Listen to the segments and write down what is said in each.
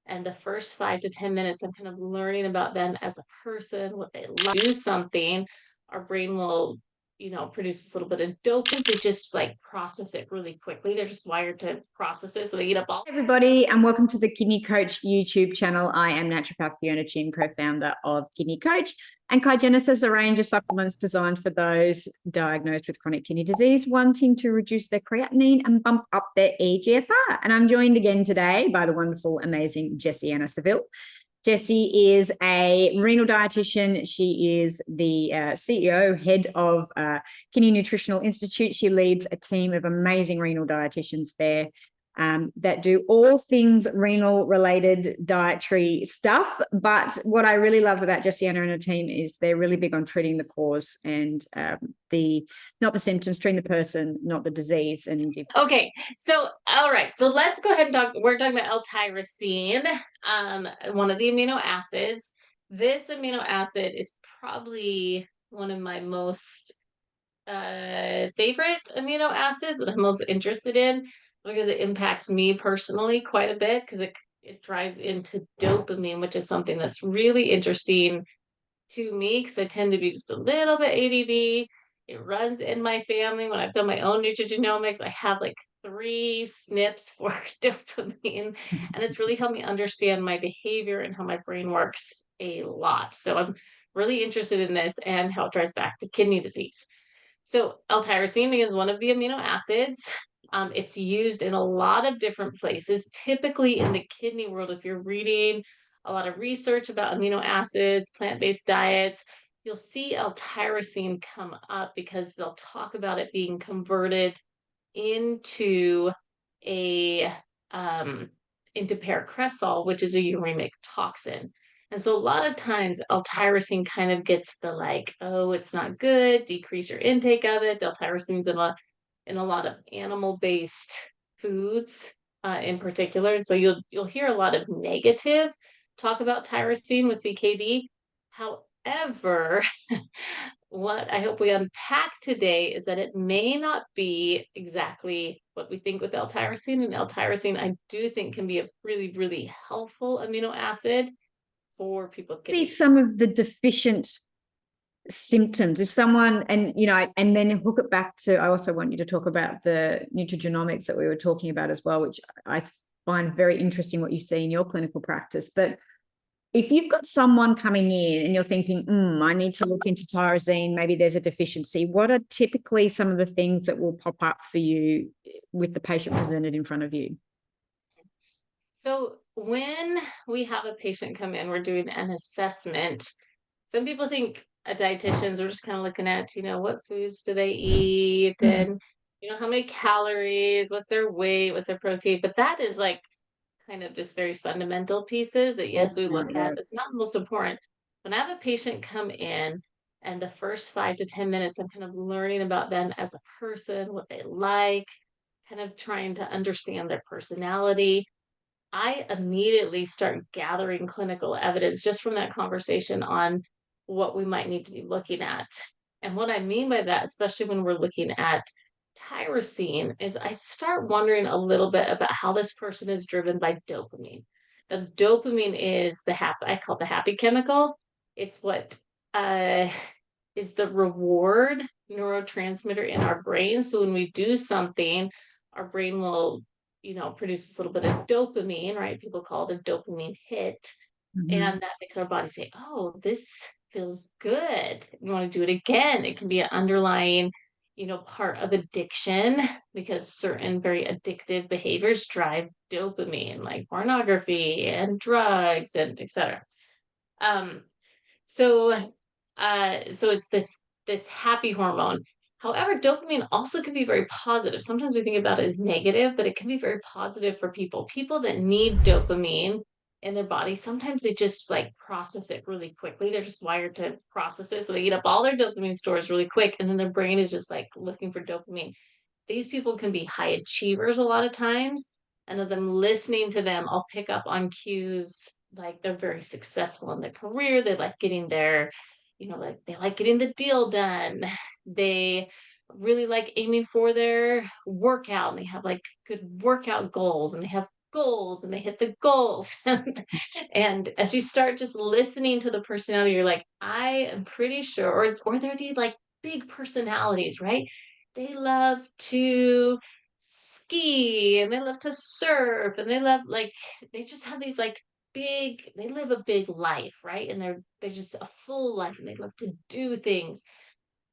And the first 5 to 10 minutes, I'm kind of learning about them as a person, what they like. Do something, our brain will, produce this little bit of dopamine to just like process it really quickly. They're just wired to process it. So they eat up all. Hey everybody, and welcome to the Kidney Coach YouTube channel. I am naturopath Fiona Chin, co-founder of Kidney Coach, and Kygenesis, a range of supplements designed for those diagnosed with chronic kidney disease wanting to reduce their creatinine and bump up their EGFR. And I'm joined again today by the wonderful, amazing Jessianna Saville. Jessie is a renal dietitian. She is the CEO, head of Kidney Nutritional Institute. She leads a team of amazing renal dietitians there that do all things renal related dietary stuff. But what I really love about Jessianna and her team is they're really big on treating the cause and not the symptoms, treating the person, not the disease. And okay, so all right, so let's go ahead and talk. We're talking about L-tyrosine, one of the amino acids. This amino acid is probably one of my most favorite amino acids that I'm most interested in because it impacts me personally quite a bit because it drives into dopamine, which is something that's really interesting to me because I tend to be just a little bit ADD. It runs in my family. When I've done my own nutrigenomics, I have like 3 SNPs for dopamine, and it's really helped me understand my behavior and how my brain works a lot. So I'm really interested in this and how it drives back to kidney disease. So L-tyrosine is one of the amino acids. It's used in a lot of different places, typically in the kidney world. If you're reading a lot of research about amino acids, plant-based diets, you'll see L-tyrosine come up because they'll talk about it being converted into a into paracresol, which is a uremic toxin. And so a lot of times L-tyrosine kind of gets the like, oh, it's not good, decrease your intake of it. L-tyrosine's in a lot of animal-based foods in particular. And so you'll hear a lot of negative talk about tyrosine with CKD. However, what I hope we unpack today is that it may not be exactly what we think with L-tyrosine. And L-tyrosine, I do think, can be a really, really helpful amino acid for people with kidney. some of the deficient symptoms if someone, and and then hook it back to, I also want you to talk about the nutrigenomics that we were talking about as well, which I find very interesting what you see in your clinical practice. But if you've got someone coming in and you're thinking, I need to look into tyrosine, maybe there's a deficiency, what are typically some of the things that will pop up for you with the patient presented in front of you? So when we have a patient come in, we're doing an assessment. Some people think dietitians are just kind of looking at, what foods do they eat and, how many calories, what's their weight, what's their protein. But that is like kind of just very fundamental pieces that, yes, we look at. It's not the most important. When I have a patient come in and the first 5 to 10 minutes, I'm kind of learning about them as a person, what they like, kind of trying to understand their personality. I immediately start gathering clinical evidence just from that conversation on what we might need to be looking at. And what I mean by that, especially when we're looking at tyrosine, is I start wondering a little bit about how this person is driven by dopamine. Now, dopamine is I call it the happy chemical. It's what is the reward neurotransmitter in our brain. So when we do something, our brain will produce this little bit of dopamine, right? People call it a dopamine hit. And that makes our body say, oh, this feels good. You want to do it again. It can be an underlying, part of addiction because certain very addictive behaviors drive dopamine, like pornography and drugs and etc. Um, so so it's this happy hormone. However, dopamine also can be very positive. Sometimes we think about it as negative, but it can be very positive for people. People that need dopamine in their body, sometimes they just like process it really quickly. They're just wired to process it. So they eat up all their dopamine stores really quick, and then their brain is just like looking for dopamine. These people can be high achievers a lot of times. And as I'm listening to them, I'll pick up on cues like they're very successful in their career. They like getting their like they like getting the deal done. They really like aiming for their workout and they have like good workout goals and they have goals and they hit the goals. And as you start just listening to the personality, you're like, I am pretty sure, or they're the like big personalities, right? They love to ski and they love to surf and they love like they just have these like they live a big life, right? And they're just a full life and they love to do things.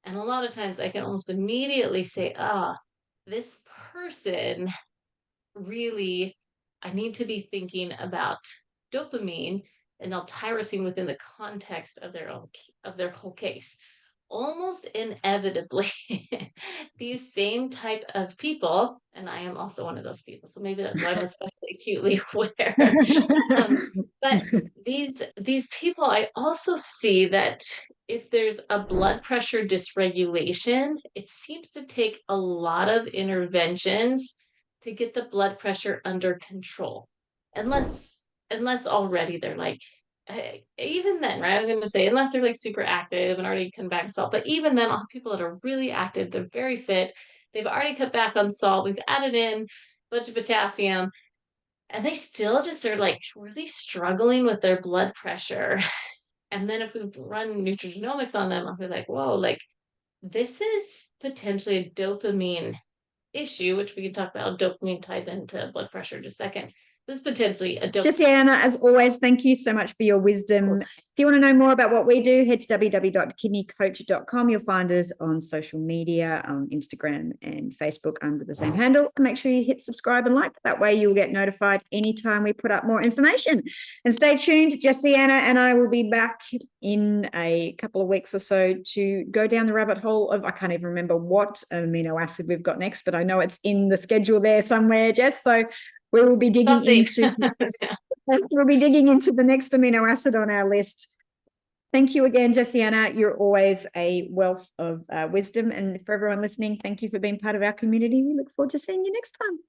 And a lot of times I can almost immediately say, this person really, I need to be thinking about dopamine and L-tyrosine within the context of their whole case. Almost inevitably, these same type of people, and I am also one of those people, so maybe that's why I'm especially acutely aware. Um, but these people, I also see that if there's a blood pressure dysregulation, it seems to take a lot of interventions to get the blood pressure under control. Unless already they're like even then, right? I was going to say, unless they're like super active and already come back salt, but even then, all people that are really active, they're very fit, they've already cut back on salt, we've added in a bunch of potassium, and they still just are like really struggling with their blood pressure. And then if we run nutrigenomics on them, I'll be like, whoa, like this is potentially a dopamine issue, which we can talk about. Dopamine ties into blood pressure in just a second. This is potentially a dopamine. Jessianna, as always, thank you so much for your wisdom. If you want to know more about what we do, head to www.kidneycoach.com. You'll find us on social media, on Instagram and Facebook under the same handle. And make sure you hit subscribe and like. That way you'll get notified anytime we put up more information. And stay tuned. Jessianna and I will be back in a couple of weeks or so to go down the rabbit hole of, I can't even remember what amino acid we've got next, but I know it's in the schedule there somewhere, Jess. So we will be digging into we'll be digging into the next amino acid on our list. Thank you again, Jessianna. You're always a wealth of wisdom. And for everyone listening, thank you for being part of our community. We look forward to seeing you next time.